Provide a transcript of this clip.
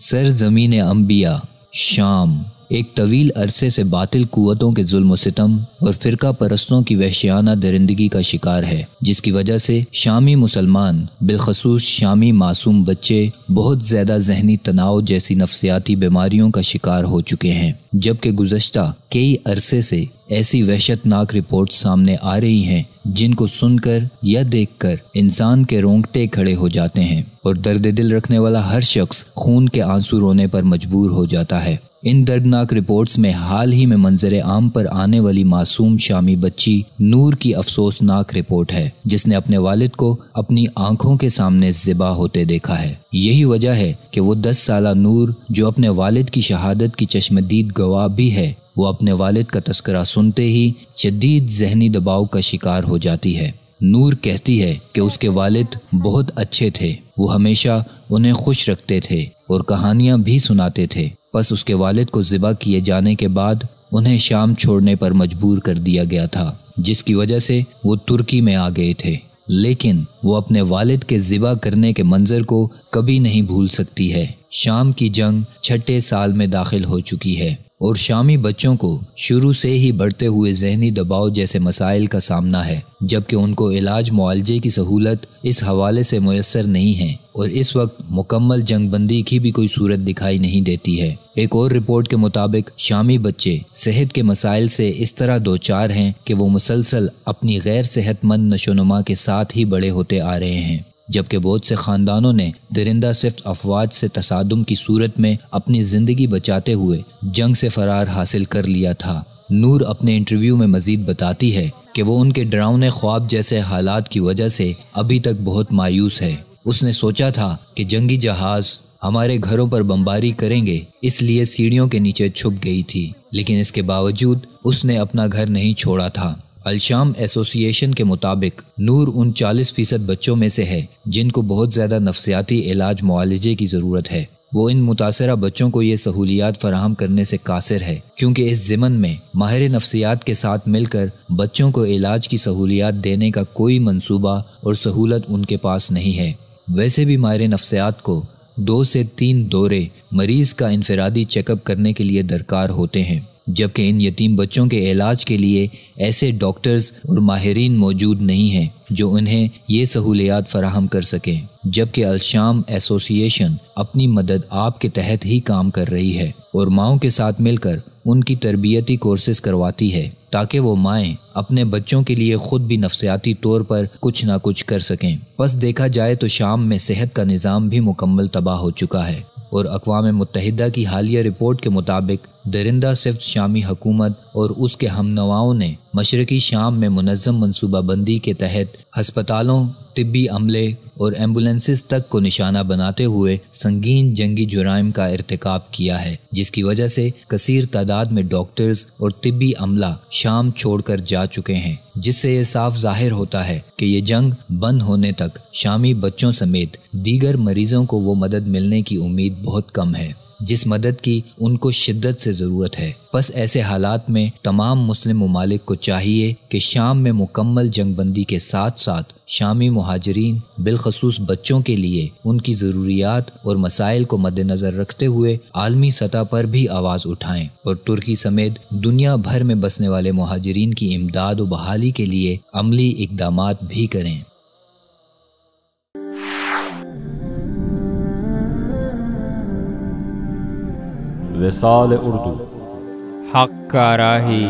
سرزمین انبیاء شام ایک طویل عرصے سے باطل قوتوں کے ظلم و ستم اور فرقہ پرستوں کی وحشیانہ درندگی کا شکار ہے، جس کی وجہ سے شامی مسلمان بالخصوص شامی معصوم بچے بہت زیادہ ذہنی تناؤ جیسی نفسیاتی بیماریوں کا شکار ہو چکے ہیں، جبکہ گزشتہ کئی عرصے سے ایسی وحشت ناک رپورٹ سامنے آ رہی ہیں جن کو سن کر یا دیکھ کر انسان کے رونگٹے کھڑے ہو جاتے ہیں اور درد دل رکھنے والا ہر شخص خون کے آنسو رونے پر مجبور ہو جاتا ہے۔ ان دردناک رپورٹس میں حال ہی میں منظر عام پر آنے والی معصوم شامی بچی نور کی افسوسناک رپورٹ ہے، جس نے اپنے والد کو اپنی آنکھوں کے سامنے ذبح ہوتے دیکھا ہے۔ یہی وجہ ہے کہ وہ 10 سالہ نور، جو اپنے والد کی شہادت کی چشمدید گواہ بھی ہے، وہ اپنے والد کا تذکرہ سنتے ہی شدید ذہنی دباؤ کا شکار ہو جاتی ہے۔ نور کہتی ہے کہ اس کے والد بہت اچھے تھے، وہ ہمیشہ انہیں خوش رکھتے تھے اور کہانیاں بھی سناتے تھے، بس اس کے والد کو ذبح کیے جانے کے بعد انہیں شام چھوڑنے پر مجبور کر دیا گیا تھا، جس کی وجہ سے وہ ترکی میں آ گئے تھے، لیکن وہ اپنے والد کے ذبح کرنے کے منظر کو کبھی نہیں بھول سکتی ہے۔ شام کی جنگ 6 سال میں داخل ہو چکی ہے اور شامی بچوں کو شروع سے ہی بڑھتے ہوئے ذہنی دباؤ جیسے مسائل کا سامنا ہے، جبکہ ان کو علاج معالجے کی سہولت اس حوالے سے میسر نہیں ہے اور اس وقت مکمل جنگ بندی کی بھی کوئی صورت دکھائی نہیں دیتی ہے۔ ایک اور رپورٹ کے مطابق شامی بچے صحت کے مسائل سے اس طرح دوچار ہیں کہ وہ مسلسل اپنی غیر صحت مند نشوونما کے ساتھ ہی بڑے ہوتے آ رہے ہیں، جبکہ بہت سے خاندانوں نے درندہ صفت افواج سے تصادم کی صورت میں اپنی زندگی بچاتے ہوئے جنگ سے فرار حاصل کر لیا تھا۔ نور اپنے انٹرویو میں مزید بتاتی ہے کہ وہ ان کے ڈراؤنے خواب جیسے حالات کی وجہ سے ابھی تک بہت مایوس ہے۔ اس نے سوچا تھا کہ جنگی جہاز ہمارے گھروں پر بمباری کریں گے، اس لیے سیڑھیوں کے نیچے چھپ گئی تھی، لیکن اس کے باوجود اس نے اپنا گھر نہیں چھوڑا تھا۔ الشام ایسوسی ایشن کے مطابق نور ان 40% بچوں میں سے ہے جن کو بہت زیادہ نفسیاتی علاج معالجے کی ضرورت ہے۔ وہ ان متاثرہ بچوں کو یہ سہولیات فراہم کرنے سے قاصر ہے، کیونکہ اس ضمن میں ماہر نفسیات کے ساتھ مل کر بچوں کو علاج کی سہولیات دینے کا کوئی منصوبہ اور سہولت ان کے پاس نہیں ہے۔ ویسے بھی ماہر نفسیات کو 2 سے 3 دورے مریض کا انفرادی چیک اپ کرنے کے لیے درکار ہوتے ہیں، جبکہ ان یتیم بچوں کے علاج کے لیے ایسے ڈاکٹرز اور ماہرین موجود نہیں ہیں جو انہیں یہ سہولیات فراہم کر سکیں، جبکہ الشام ایسوسی ایشن اپنی مدد آپ کے تحت ہی کام کر رہی ہے اور ماؤں کے ساتھ مل کر ان کی تربیتی کورسز کرواتی ہے تاکہ وہ مائیں اپنے بچوں کے لیے خود بھی نفسیاتی طور پر کچھ نہ کچھ کر سکیں۔ بس دیکھا جائے تو شام میں صحت کا نظام بھی مکمل تباہ ہو چکا ہے اور اقوام متحدہ کی حالیہ رپورٹ کے مطابق درندہ صفت شامی حکومت اور اس کے ہم نواؤں نے مشرقی شام میں منظم منصوبہ بندی کے تحت ہسپتالوں، طبی عملے اور ایمبولینسز تک کو نشانہ بناتے ہوئے سنگین جنگی جرائم کا ارتکاب کیا ہے، جس کی وجہ سے کثیر تعداد میں ڈاکٹرز اور طبی عملہ شام چھوڑ کر جا چکے ہیں، جس سے یہ صاف ظاہر ہوتا ہے کہ یہ جنگ بند ہونے تک شامی بچوں سمیت دیگر مریضوں کو وہ مدد ملنے کی امید بہت کم ہے جس مدد کی ان کو شدت سے ضرورت ہے۔ بس ایسے حالات میں تمام مسلم ممالک کو چاہیے کہ شام میں مکمل جنگ بندی کے ساتھ ساتھ شامی مہاجرین بالخصوص بچوں کے لیے ان کی ضروریات اور مسائل کو مد نظر رکھتے ہوئے عالمی سطح پر بھی آواز اٹھائیں اور ترکی سمیت دنیا بھر میں بسنے والے مہاجرین کی امداد و بحالی کے لیے عملی اقدامات بھی کریں۔ وصال اردو، حق کا راہی